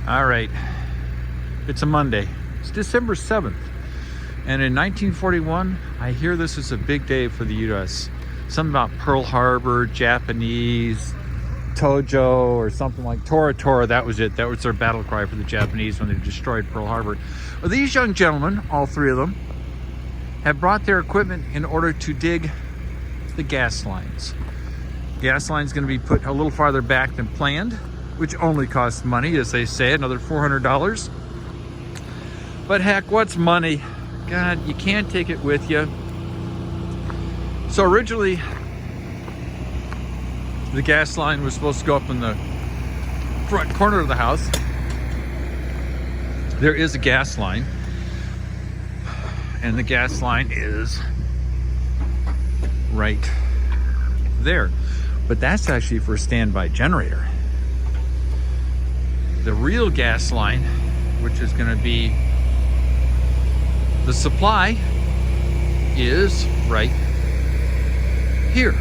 All right, it's a Monday. It's December 7th. And in 1941, I hear this is a big day for the U.S. Something about Pearl Harbor, Japanese, Tojo, or something like Tora Tora. That was it. That was their battle cry for the Japanese when they destroyed Pearl Harbor. Well, these young gentlemen, all three of them, have brought their equipment in order to dig the gas lines. Gas line's going to be put a little farther back than planned, which only costs money, as they say, another $400. But heck, what's money? God, you can't take it with you. So originally, the gas line was supposed to go up in the front corner of the house. There is a gas line, and the gas line is right there. But that's actually for a standby generator. The real gas line, which is going to be the supply, is right here.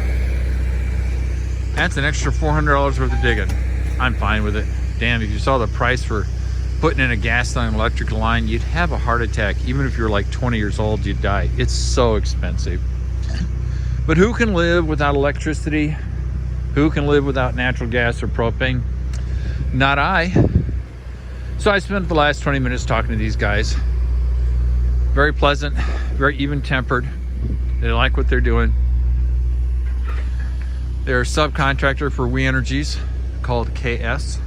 That's an extra $400 worth of digging. I'm fine with it. Damn, if you saw the price for putting in a gas line, electric line, you'd have a heart attack. Even if you're like 20 years old, you'd die. It's so expensive. But who can live without electricity? Who can live without natural gas or propane? Not I. So I spent the last 20 minutes talking to these guys. Very pleasant, very even-tempered. They like what they're doing. They're a subcontractor for We Energies called KS.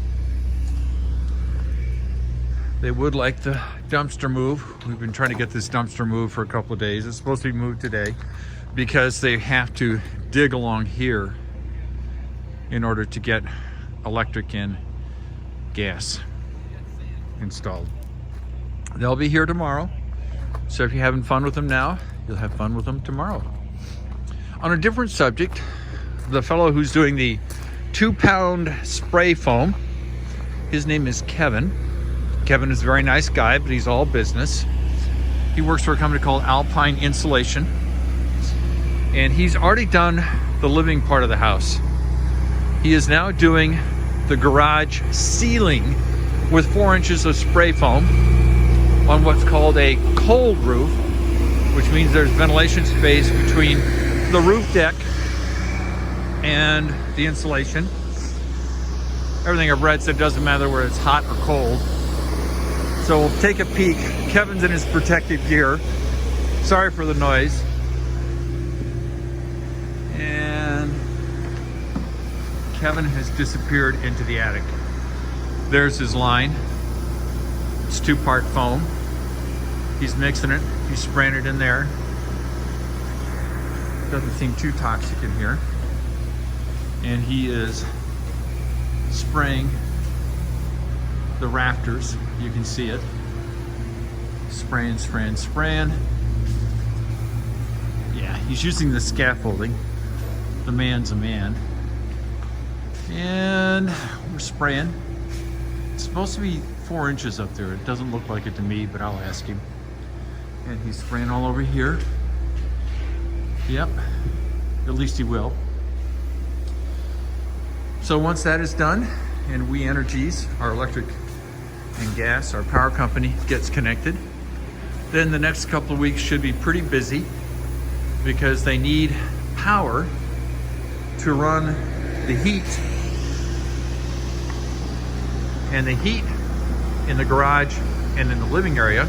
They would like the dumpster move. We've been trying to get this dumpster moved for a couple of days. It's supposed to be moved today because they have to dig along here in order to get electric and gas installed. They'll be here tomorrow. So if you're having fun with them now, you'll have fun with them tomorrow. On a different subject, the fellow who's doing the 2-pound spray foam, his name is Kevin. Kevin is a very nice guy, but he's all business. He works for a company called Alpine Insulation. And he's already done the living part of the house. He is now doing the garage ceiling with 4 inches of spray foam on what's called a cold roof, which means there's ventilation space between the roof deck and the insulation. Everything I've read said it doesn't matter whether it's hot or cold. So we'll take a peek. Kevin's in his protective gear. Sorry for the noise. And Kevin has disappeared into the attic. There's his line. It's 2-part foam. He's mixing it. He's spraying it in there. Doesn't seem too toxic in here. And he is spraying the rafters. You can see it. Spraying, spraying, spraying. Yeah, he's using the scaffolding. The man's a man. And we're spraying. It's supposed to be 4 inches up there. It doesn't look like it to me, but I'll ask him. And he's spraying all over here. Yep, at least he will. So once that is done, and We Energies, our electric and gas, our power company, gets connected, then the next couple of weeks should be pretty busy because they need power to run the heat. And the heat in the garage and in the living area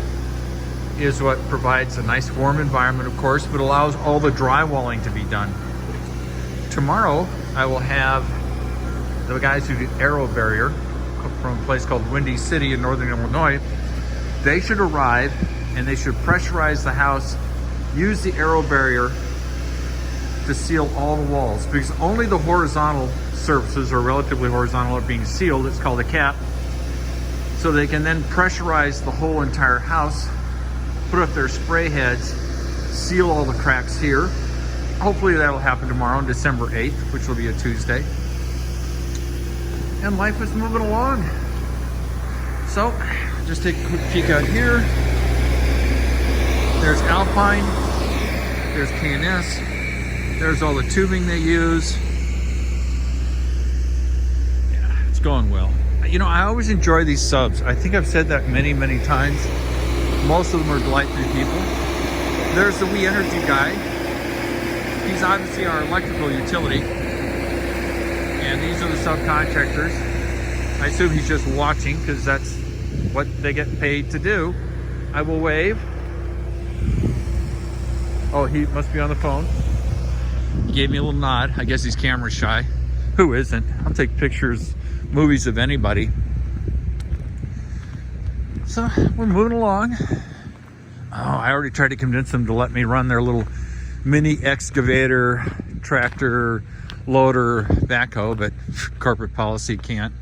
is what provides a nice warm environment, of course, but allows all the drywalling to be done. Tomorrow, I will have the guys who do aero barrier from a place called Windy City in northern Illinois. They should arrive and they should pressurize the house, use the aero barrier to seal all the walls, because only the horizontal surfaces are relatively horizontal are being sealed. It's called a cap. So they can then pressurize the whole entire house, put up their spray heads, seal all the cracks here. Hopefully that'll happen tomorrow on December 8th, which will be a Tuesday. And life is moving along. So, just take a quick peek out here. There's Alpine, there's K&S, there's all the tubing they use. Yeah, it's going well. You know, I always enjoy these subs. I think I've said that many, many times. Most of them are delightful people. There's the We Energy guy. He's obviously our electrical utility. And these are the subcontractors. I assume he's just watching because that's what they get paid to do. I will wave. Oh, he must be on the phone. He gave me a little nod. I guess he's camera shy. Who isn't? I'll take pictures, movies of anybody. So we're moving along. Oh, I already tried to convince them to let me run their little mini excavator, tractor, loader, backhoe, but corporate policy can't.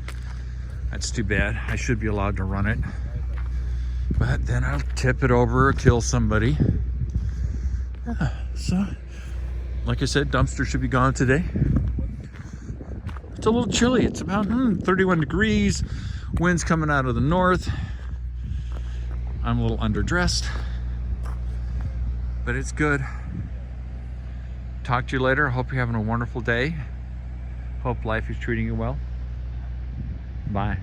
That's too bad. I should be allowed to run it. But then I'll tip it over or kill somebody. Yeah, so, like I said, dumpster should be gone today. It's a little chilly. It's about 31 degrees. Wind's coming out of the north. I'm a little underdressed, but it's good. Talk to you later. Hope you're having a wonderful day. Hope life is treating you well. Bye.